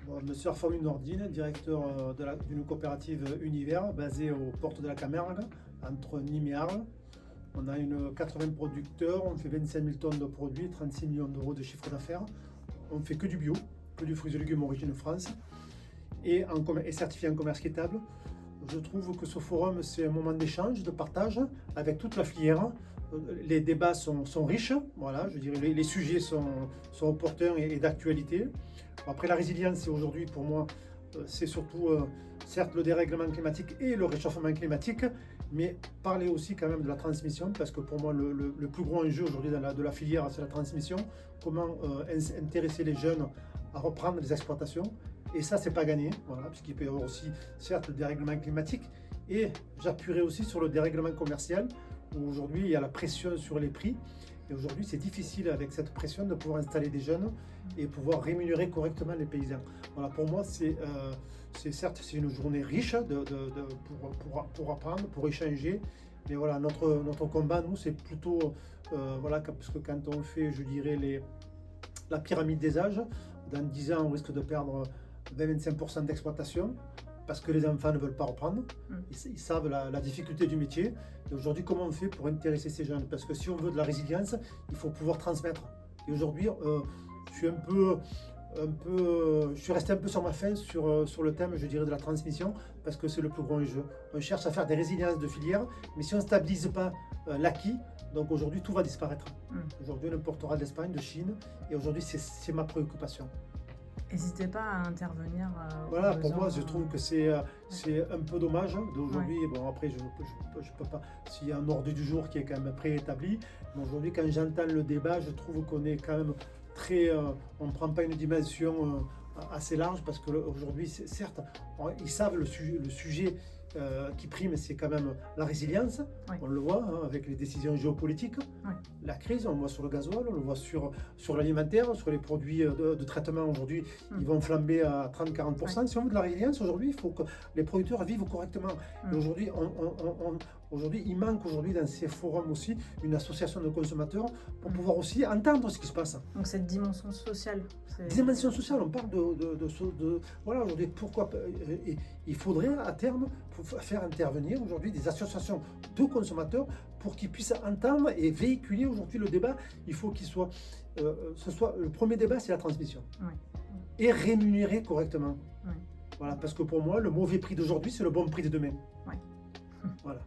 Bon, je me suis reformé Nordine, directeur d'une coopérative Univers basée aux portes de la Camargue, entre Nîmes et Arles. On a 80 producteurs, on fait 25 000 tonnes de produits, 36 millions d'euros de chiffre d'affaires. On ne fait que du bio, que du fruits et légumes origine France et certifié en commerce équitable. Je trouve que ce forum, c'est un moment d'échange, de partage avec toute la filière. Les débats sont riches, voilà, je dirais, les sujets sont opportuns et d'actualité. Après, la résilience, aujourd'hui, pour moi, c'est surtout, certes, le dérèglement climatique et le réchauffement climatique, mais parler aussi quand même de la transmission, parce que pour moi, le plus gros enjeu aujourd'hui de la filière, c'est la transmission. Comment intéresser les jeunes à reprendre les exploitations. Et ça, c'est pas gagné, voilà, puisqu'il peut y avoir aussi, certes, le dérèglement climatique, et j'appuierai aussi sur le dérèglement commercial, où aujourd'hui, il y a la pression sur les prix. Et aujourd'hui, c'est difficile avec cette pression de pouvoir installer des jeunes et pouvoir rémunérer correctement les paysans. Voilà, pour moi, c'est certes, c'est une journée riche pour apprendre, pour échanger. Mais voilà, notre combat, nous, c'est plutôt, voilà, parce que quand on fait, je dirais, la pyramide des âges, dans 10 ans, on risque de perdre 20-25% d'exploitation parce que les enfants ne veulent pas reprendre. Ils savent la difficulté du métier. Et aujourd'hui, comment on fait pour intéresser ces jeunes? Parce que si on veut de la résilience, il faut pouvoir transmettre. Et aujourd'hui, je suis je suis resté un peu sur ma faim sur le thème, je dirais, de la transmission, parce que c'est le plus gros enjeu. On cherche à faire des résiliences de filières, mais si on ne stabilise pas l'acquis, donc aujourd'hui, tout va disparaître. Aujourd'hui, on importera d'Espagne, de Chine, et aujourd'hui, c'est ma préoccupation. N'hésitez pas à intervenir. Voilà, pour moi, je trouve que c'est un peu dommage d'aujourd'hui. Ouais. Bon, après, je peux pas. S'il y a un ordre du jour qui est quand même préétabli, mais aujourd'hui, quand j'entends le débat, je trouve qu'on est quand même très. On ne prend pas une dimension assez large parce qu'aujourd'hui, certes, ils savent le sujet qui prime, c'est quand même la résilience. Oui. On le voit avec les décisions géopolitiques, oui. La crise, on le voit sur le gasoil, on le voit sur l'alimentaire, sur les produits de traitement aujourd'hui, ils vont flamber à 30-40%. Oui. Si on veut de la résilience, aujourd'hui, il faut que les producteurs vivent correctement. Et aujourd'hui, aujourd'hui, il manque dans ces forums aussi une association de consommateurs pour pouvoir aussi entendre ce qui se passe. Donc cette dimension sociale. Dimension sociale, on parle voilà, aujourd'hui, pourquoi il faudrait à terme faire intervenir aujourd'hui des associations de consommateurs pour qu'ils puissent entendre et véhiculer aujourd'hui le débat. Il faut qu'il soit, le premier débat, c'est la transmission. Oui. Et rémunérer correctement. Oui. Voilà, parce que pour moi, le mauvais prix d'aujourd'hui, c'est le bon prix de demain. Oui. Voilà.